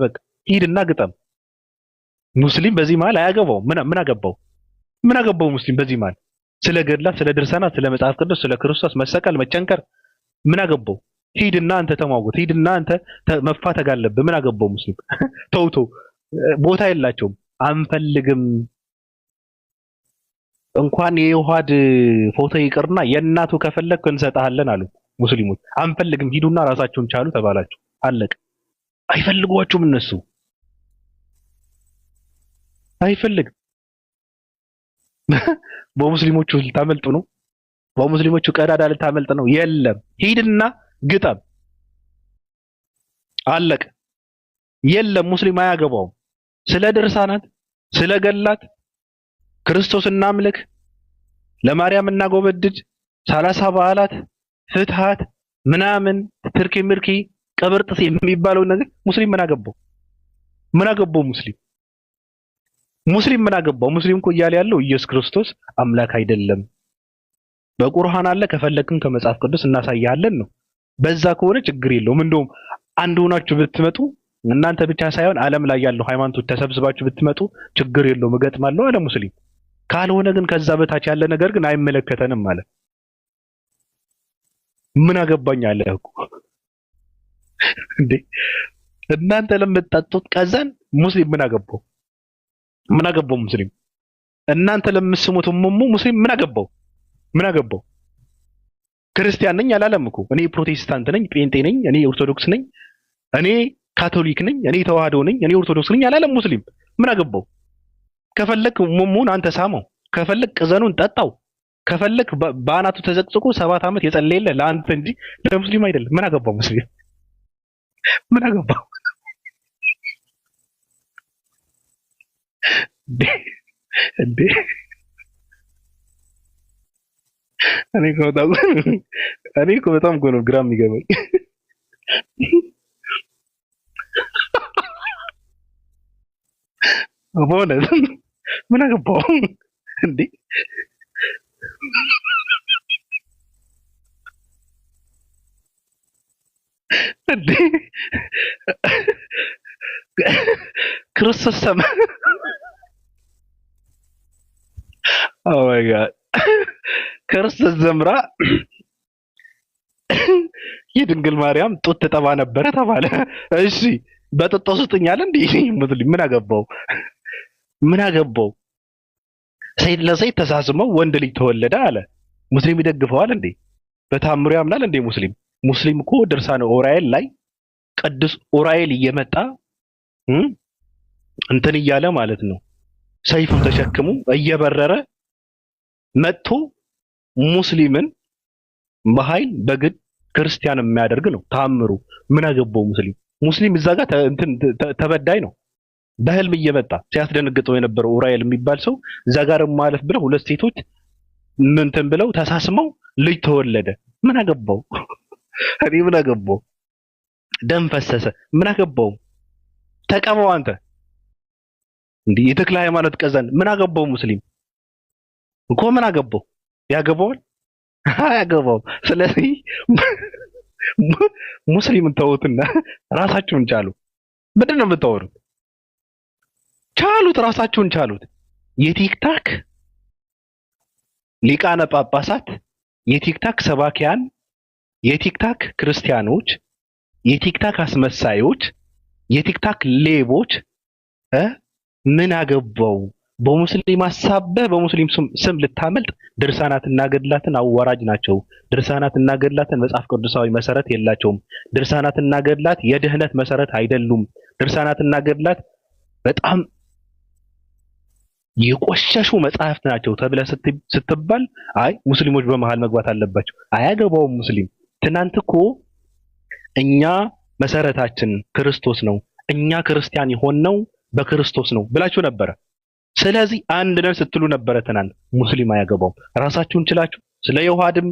በቃ ሂድና ግጠም። ሙስሊም በዚህ መሃል አያገባው። ምን አገባው? ምን አገባው ሙስሊም በዚህ መሃል? ስለ ገድላት፣ ስለ ድርሳናት፣ ስለ መጽሐፍ ቅዱስ፣ ስለ ክርስቶስ መሰቀል መቸንከር ምን አገባው? ሂድና አንተ ተሟጎት። ሂድና አንተ መፋተግ አለብህ። ምን አገባው ሙስሊም? ተውቶ ቦታ የላቸውም። አንፈልግም። እንኳን የዮሐድ ፎቶ ይቅርና የእናቱ ከፈለክ እንሰጣለን አሉ ሙስሊሞች። አንፈልግም፣ ሂዱና ራሳችሁን ቻሉ ተባላችሁ። አለቀ። አይፈልጓችሁም እነሱ አይፈልግም። በሙስሊሞቹ ልታመልጡ ነው? በሙስሊሞቹ ቀዳዳ ልታመልጥ ነው? የለም፣ ሂድና ግጠም። አለቀ። የለም፣ ሙስሊም አያገባውም። ስለ ድርሳናት፣ ስለ ገላት ክርስቶስ እናምልክ፣ ለማርያም እናጎበድድ፣ 30 በዓላት፣ ፍትሃት ምናምን ትርኪ ምርኪ ቀብርጥስ የሚባለው ነገር ሙስሊም ምን አገባው? ምን አገባው ሙስሊም? ሙስሊም ምን አገባው? ሙስሊም እኮ እያለ ያለው ኢየሱስ ክርስቶስ አምላክ አይደለም። በቁርአን አለ፣ ከፈለክም ከመጽሐፍ ቅዱስ እናሳያለን ነው። በዛ ከሆነ ችግር የለውም። እንደውም አንድ ሆናችሁ ብትመጡ እናንተ ብቻ ሳይሆን ዓለም ላይ ያለው ሃይማኖቶች ተሰብስባችሁ ብትመጡ ችግር የለውም፣ እገጥማለሁ አለ ሙስሊም። ካልሆነ ግን ከዛ በታች ያለ ነገር ግን አይመለከተንም ማለት ምን አገባኝ አለ እኮ እንዴ! እናንተ ለምትጠጡት ቀዘን ሙስሊም ምን አገባው? ምን አገባው ሙስሊም? እናንተ ለምትስሙት ሙሙ ሙስሊም ምን አገባው? ምን አገባው? ክርስቲያን ነኝ አላለም እኮ። እኔ ፕሮቴስታንት ነኝ፣ ጴንጤ ነኝ፣ እኔ ኦርቶዶክስ ነኝ፣ እኔ ካቶሊክ ነኝ፣ እኔ ተዋህዶ ነኝ፣ እኔ ኦርቶዶክስ ነኝ አላለም ሙስሊም። ምን አገባው? ከፈለክ ሙሙን አንተ ሳመው፣ ከፈለክ ቅዘኑን ጠጣው፣ ከፈለክ በአናቱ ተዘቅዝቆ 7 ዓመት የጸለየለ ለአንተ እንጂ ለሙስሊም አይደለም። ምን አገባው ሙስሊም? ምን አገባው? እንዴ እኔ እኮ በጣም እኮ ነው ግራ የሚገባኝ። በእውነት ምን አገባው እንዴ? እንዴ ክርስቶስ ሰማ። ኦ ማይ ጋድ ክርስቶስ ዘምራ የድንግል ማርያም ጡት ተጠባ ነበረ ተባለ። እሺ በጥጦ ስጥኛል እንዴ? ሙስሊም ምን አገባው? ምን አገባው? ሴት ለሴት ተሳስመው ወንድ ልጅ ተወለደ አለ። ሙስሊም ይደግፈዋል እንዴ? በታምሩ ያምናል እንዴ ሙስሊም? ሙስሊም እኮ ድርሳነ ኡራኤል ላይ ቅዱስ ኡራኤል እየመጣ እንትን እያለ ማለት ነው ሰይፉን ተሸክሙ እየበረረ መጥቶ ሙስሊምን በኃይል በግድ ክርስቲያን የሚያደርግ ነው ታምሩ። ምን አገባው ሙስሊም? ሙስሊም እዛ ጋር ተበዳይ ነው። በህልም እየመጣ ሲያስደነግጠው የነበረው ኡራኤል የሚባል ሰው እዛ ጋር ማለፍ ብለው ሁለት ሴቶች እንትን ብለው ተሳስመው ልጅ ተወለደ። ምን አገባው? እኔ ምን አገባው? ደም ፈሰሰ። ምን አገባው? ተቀበው አንተ እንዴ የተክለ ሃይማኖት ቀዘን ምን አገባው ሙስሊም እኮ? ምን አገባው? ያገባዋል? አያገባው። ስለዚህ ሙስሊምን ተውትና ራሳችሁን ቻሉ። ምንድን ነው የምታወሩት? ቻሉት፣ ራሳችሁን ቻሉት። የቲክታክ ሊቃነ ጳጳሳት፣ የቲክታክ ሰባኪያን፣ የቲክታክ ክርስቲያኖች፣ የቲክታክ አስመሳዮች፣ የቲክታክ ሌቦች ምን አገባው? በሙስሊም አሳበህ በሙስሊም ስም ልታመልጥ። ድርሳናትና ገድላትን አዋራጅ ናቸው። ድርሳናትና ገድላትን መጽሐፍ ቅዱሳዊ መሰረት የላቸውም። ድርሳናትና ገድላት የድህነት መሰረት አይደሉም። ድርሳናትና ገድላት በጣም የቆሸሹ መጽሐፍት ናቸው ተብለህ ስትባል አይ ሙስሊሞች በመሃል መግባት አለባቸው። አያገባውም ሙስሊም። ትናንት እኮ እኛ መሰረታችን ክርስቶስ ነው፣ እኛ ክርስቲያን የሆነው በክርስቶስ ነው ብላችሁ ነበረ። ስለዚህ አንድ ነን ስትሉ ነበረ ትናንት። ሙስሊም አያገባውም። ራሳችሁን ችላችሁ ስለ ዮሐድም፣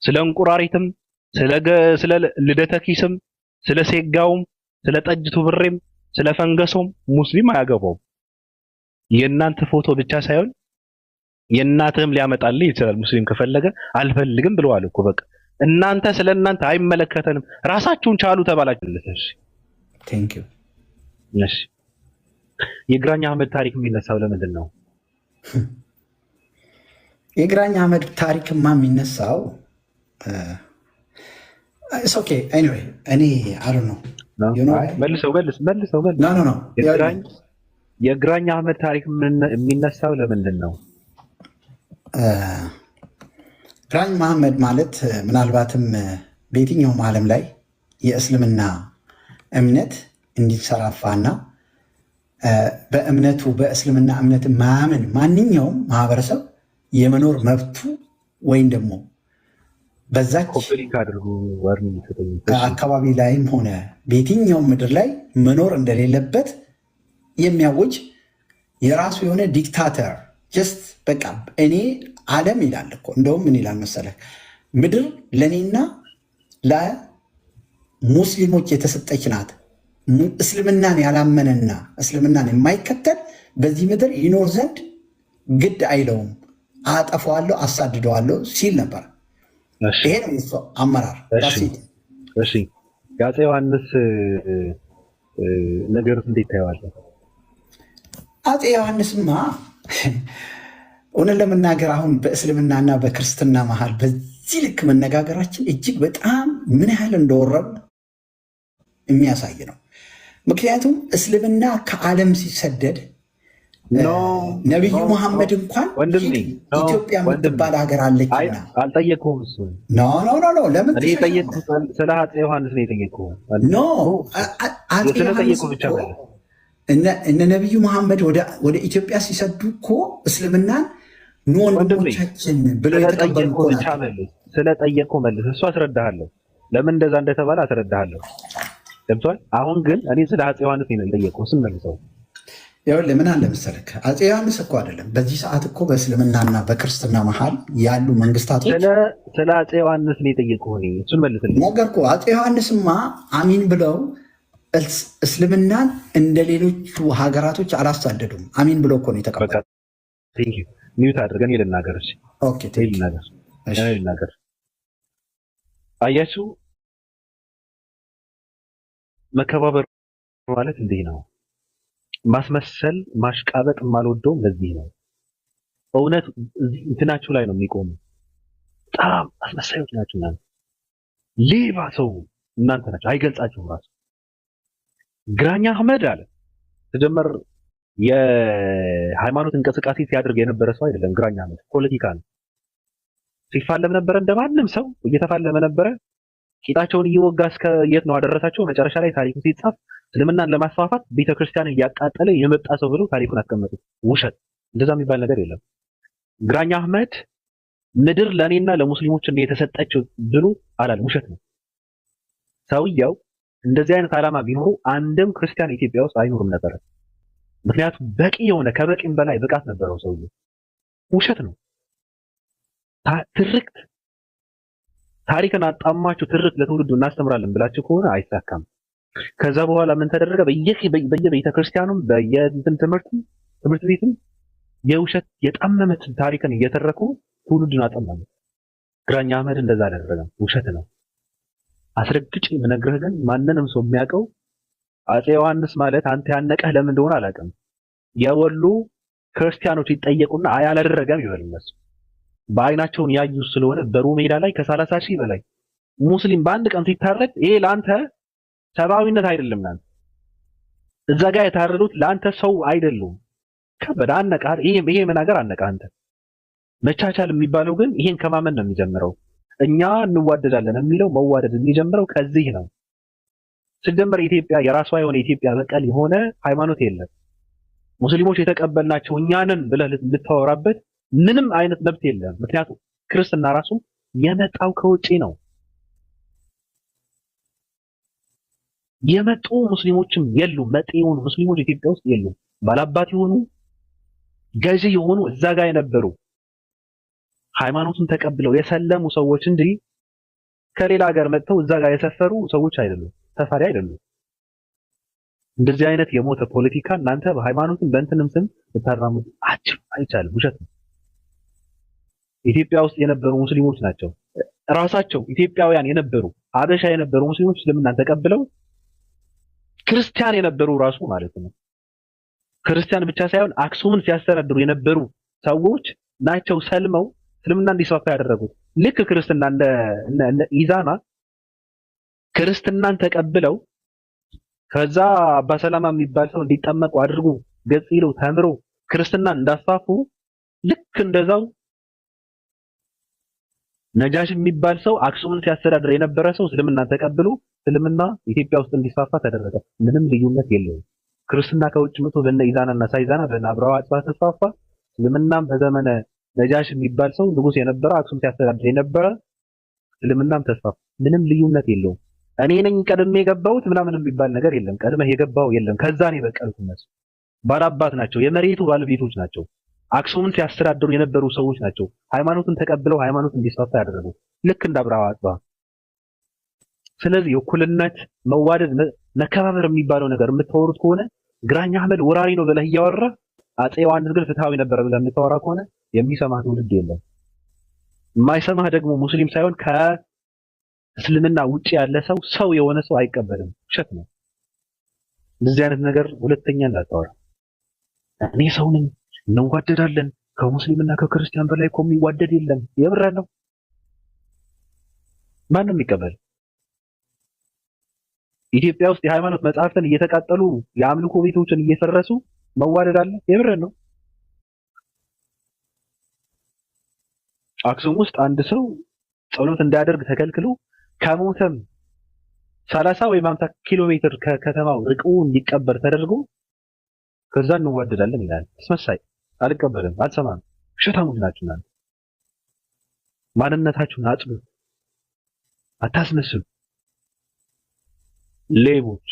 ስለ እንቁራሪትም፣ ስለ ልደተ ኪስም፣ ስለ ሴጋውም፣ ስለ ጠጅቱ ብሬም፣ ስለ ፈንገሶም ሙስሊም አያገባውም። የእናንተ ፎቶ ብቻ ሳይሆን የእናትህም ሊያመጣልህ ይችላል። ሙስሊም ከፈለገ አልፈልግም ብለዋል እኮ በቃ። እናንተ ስለ እናንተ አይመለከተንም፣ ራሳችሁን ቻሉ ተባላችሁ። ቴንክ ዩ እሺ የግራኝ አህመድ ታሪክ የሚነሳው ለምንድን ነው? የግራኝ አህመድ ታሪክማ የሚነሳው ኦኬ ኤኒዌይ እኔ አይ ዶንት ኖ መልሰው የግራኝ አህመድ ታሪክ የሚነሳው ለምንድን ነው? ግራኝ መሐመድ ማለት ምናልባትም በየትኛውም ዓለም ላይ የእስልምና እምነት እንዲሰራፋና በእስልምና እምነት ማያምን ማንኛውም ማህበረሰብ የመኖር መብቱ ወይም ደግሞ በዛች አካባቢ ላይም ሆነ በየትኛውም ምድር ላይ መኖር እንደሌለበት የሚያውጅ የራሱ የሆነ ዲክታተር ጀስት በቃ እኔ ዓለም ይላል እኮ እንደውም ምን ይላል መሰለህ፣ ምድር ለእኔና ለሙስሊሞች የተሰጠች ናት። እስልምናን ያላመነና እስልምናን የማይከተል በዚህ ምድር ይኖር ዘንድ ግድ አይለውም፣ አጠፋዋለሁ፣ አሳድደዋለሁ ሲል ነበር። ይሄ ነው እሱ አመራር። እሺ የአፄ ዮሐንስ ነገር እንዴት ታየዋለህ? አፄ ዮሐንስማ እውነት ለመናገር አሁን በእስልምናና በክርስትና መሃል በዚህ ልክ መነጋገራችን እጅግ በጣም ምን ያህል እንደወረድ የሚያሳይ ነው። ምክንያቱም እስልምና ከዓለም ሲሰደድ ነቢዩ መሐመድ እንኳን ኢትዮጵያ የምትባል ሀገር አለችና አልጠየቅኩም። እሱ ኖ ለምን ስለ አፄ ዮሐንስ ነው የጠየቅኩህ? አፄ ዮሐንስ እነ ነቢዩ መሐመድ ወደ ኢትዮጵያ ሲሰዱ እኮ እስልምናን ወንድሞቻችን ብለው የተቀበሉ ስለጠየቅኩህ መልስ። እሱ አስረዳሃለሁ፣ ለምን እንደዛ እንደተባለ አስረዳሃለሁ። ገብቶሃል? አሁን ግን እኔ ስለ አፄ ዮሐንስ ነው የጠየቅኩህ። እሱን መልሰው። ይኸውልህ ምን አለ መሰለህ፣ አፄ ዮሐንስ እኮ አይደለም በዚህ ሰዓት እኮ በእስልምናና በክርስትና መሃል ያሉ መንግስታቶች ስለ አፄ ዮሐንስ ነው የጠየቅኩህ። እሱን መልስልኝ። ነገርኩህ። አፄ ዮሐንስማ አሚን ብለው እስልምናን እንደ ሌሎቹ ሀገራቶች አላሳደዱም። አሚን ብሎ እኮ ነው የተቀበለው። ሚዩት አድርገን ልናገር። ልናገር። አያችሁ፣ መከባበር ማለት እንዲህ ነው። ማስመሰል፣ ማሽቃበጥ የማልወደውም ለዚህ ነው። እውነት እንትናችሁ ላይ ነው የሚቆሙ። በጣም አስመሳዮች ናችሁ እናንተ። ሌባ ሰው እናንተ ናችሁ፣ አይገልጻችሁም ራሱ። ግራኝ አህመድ አለ ተጀመር የሃይማኖት እንቅስቃሴ ሲያደርግ የነበረ ሰው አይደለም። ግራኝ አህመድ ፖለቲካ ነው። ሲፋለም ነበረ፣ እንደማንም ሰው እየተፋለመ ነበረ። ቂጣቸውን እየወጋ እስከ የት ነው አደረሳቸው። መጨረሻ ላይ ታሪኩ ሲጻፍ እስልምናን ለማስፋፋት ቤተክርስቲያንን እያቃጠለ የመጣ ሰው ብሎ ታሪኩን አስቀመጡት። ውሸት፣ እንደዛ የሚባል ነገር የለም። ግራኝ አህመድ ምድር ለእኔና ለሙስሊሞች የተሰጠችው ብሎ አላለም። ውሸት ነው። ሰውየው እንደዚህ አይነት ዓላማ ቢኖሩ አንድም ክርስቲያን ኢትዮጵያ ውስጥ አይኖርም ነበር። ምክንያቱም በቂ የሆነ ከበቂም በላይ ብቃት ነበረው ሰውየው። ውሸት ነው። ትርክት ታሪክን አጣማችሁ ትርክት ለትውልዱ እናስተምራለን ብላችሁ ከሆነ አይሳካም። ከዛ በኋላ ምን ተደረገ? በየቤተ ክርስቲያኑም ትምህርት ቤትም የውሸት የጣመመት ታሪክን እየተረኩ ትውልዱን አጠማሉ። ግራኝ አህመድ እንደዛ አደረገም። ውሸት ነው። አስረግጬ የምነግርህ ግን ማንንም ሰው የሚያውቀው አፄ ዮሐንስ ማለት አንተ ያነቀህ ለምን እንደሆነ አላውቅም። የወሎ ክርስቲያኖች ይጠየቁና አያላደረገም ይበል እነሱ በአይናቸውን ያዩ ስለሆነ በሩ ሜዳ ላይ ከ30 ሺህ በላይ ሙስሊም በአንድ ቀን ሲታረድ ይሄ ለአንተ ሰብአዊነት አይደለም። ናንተ እዛ ጋር የታረዱት ለአንተ ሰው አይደሉም። ከበደ አነቃር ይሄ መናገር አነቃ። አንተ መቻቻል የሚባለው ግን ይሄን ከማመን ነው የሚጀምረው። እኛ እንዋደዳለን የሚለው መዋደድ የሚጀምረው ከዚህ ነው። ሲጀመር ኢትዮጵያ የራሷ የሆነ ኢትዮጵያ በቀል የሆነ ሃይማኖት የለም። ሙስሊሞች የተቀበልናቸው እኛንን ብለህ ልታወራበት ምንም አይነት መብት የለም። ምክንያቱም ክርስትና ራሱ የመጣው ከውጪ ነው። የመጡ ሙስሊሞችም የሉም። መጤ የሆኑ ሙስሊሞች ኢትዮጵያ ውስጥ የሉም። ባላባት የሆኑ ገዢ የሆኑ እዛ ጋር የነበሩ ሃይማኖቱን ተቀብለው የሰለሙ ሰዎች እንጂ ከሌላ ሀገር መጥተው እዛ ጋር የሰፈሩ ሰዎች አይደሉም። ሰፋሪ አይደሉም። እንደዚህ አይነት የሞተ ፖለቲካ እናንተ በሃይማኖትም በእንትንም ስም ልታራምዱ አይቻልም። ውሸት ነው። ኢትዮጵያ ውስጥ የነበሩ ሙስሊሞች ናቸው ራሳቸው ኢትዮጵያውያን የነበሩ አበሻ የነበሩ ሙስሊሞች እስልምናን ተቀብለው ክርስቲያን የነበሩ ራሱ ማለት ነው። ክርስቲያን ብቻ ሳይሆን አክሱምን ሲያስተዳድሩ የነበሩ ሰዎች ናቸው ሰልመው እስልምና እንዲስፋፋ ያደረጉት። ልክ ክርስትና እንደ ኢዛና ክርስትናን ተቀብለው ከዛ አባ ሰላማ የሚባል ሰው እንዲጠመቁ አድርጉ ገጽ ይለው ተምሮ ክርስትናን እንዳስፋፉ ልክ እንደዛው ነጃሽ የሚባል ሰው አክሱምን ሲያስተዳድር የነበረ ሰው እስልምናን ተቀብሎ እስልምና ኢትዮጵያ ውስጥ እንዲስፋፋ ተደረገ። ምንም ልዩነት የለውም። ክርስትና ከውጭ መጥቶ በእነ ኢዛናና ሳይዛና በእነ አብርሃ አጽብሃ ተስፋፋ። እስልምናም በዘመነ ነጃሽ የሚባል ሰው ንጉስ የነበረ አክሱም ሲያስተዳድር የነበረ እስልምናም ተስፋፋ። ምንም ልዩነት የለውም። እኔ ነኝ ቀድሜ የገባሁት ምናምን የሚባል ነገር የለም። ቀድመህ የገባው የለም። ከዛ ነው የበቀሉት። እነሱ ባላባት ናቸው፣ የመሬቱ ባለቤቶች ናቸው። አክሱምን ሲያስተዳድሩ የነበሩ ሰዎች ናቸው። ሃይማኖትን ተቀብለው ሃይማኖት እንዲስፋፋ ያደረጉት ልክ እንደ አብርሃ አጽብሃ። ስለዚህ እኩልነት፣ መዋደድ፣ መከባበር የሚባለው ነገር የምታወሩት ከሆነ ግራኝ አህመድ ወራሪ ነው ብለህ እያወራ አፄ ዮሐንስ ግን ፍትሃዊ ነበር ብለህ የምታወራ ከሆነ የሚሰማህ ትውልድ የለም። የማይሰማህ ደግሞ ሙስሊም ሳይሆን ከእስልምና ውጪ ያለ ሰው የሆነ ሰው አይቀበልም። ውሸት ነው። እንደዚህ አይነት ነገር ሁለተኛ እንዳታወራ። እኔ ሰው ነኝ፣ እንዋደዳለን፣ ከሙስሊምና ከክርስቲያን በላይ እኮ የሚዋደድ የለም። የብረ ነው። ማንም ይቀበል? ኢትዮጵያ ውስጥ የሃይማኖት መጽሐፍትን እየተቃጠሉ የአምልኮ ቤቶችን እየፈረሱ መዋደድ አለ? የብረ ነው። አክሱም ውስጥ አንድ ሰው ጸሎት እንዳያደርግ ተከልክሎ ከሞተም 30 ወይም 50 ኪሎ ሜትር ከከተማው ርቆ እንዲቀበር ተደርጎ ከዛ እንዋደዳለን ይላል። ተስመሳይ። አልቀበልም፣ አልሰማም። ውሸታሞች ናችሁ እናንተ። ማንነታችሁን አጽዱ፣ አታስመስሉ። ሌቦች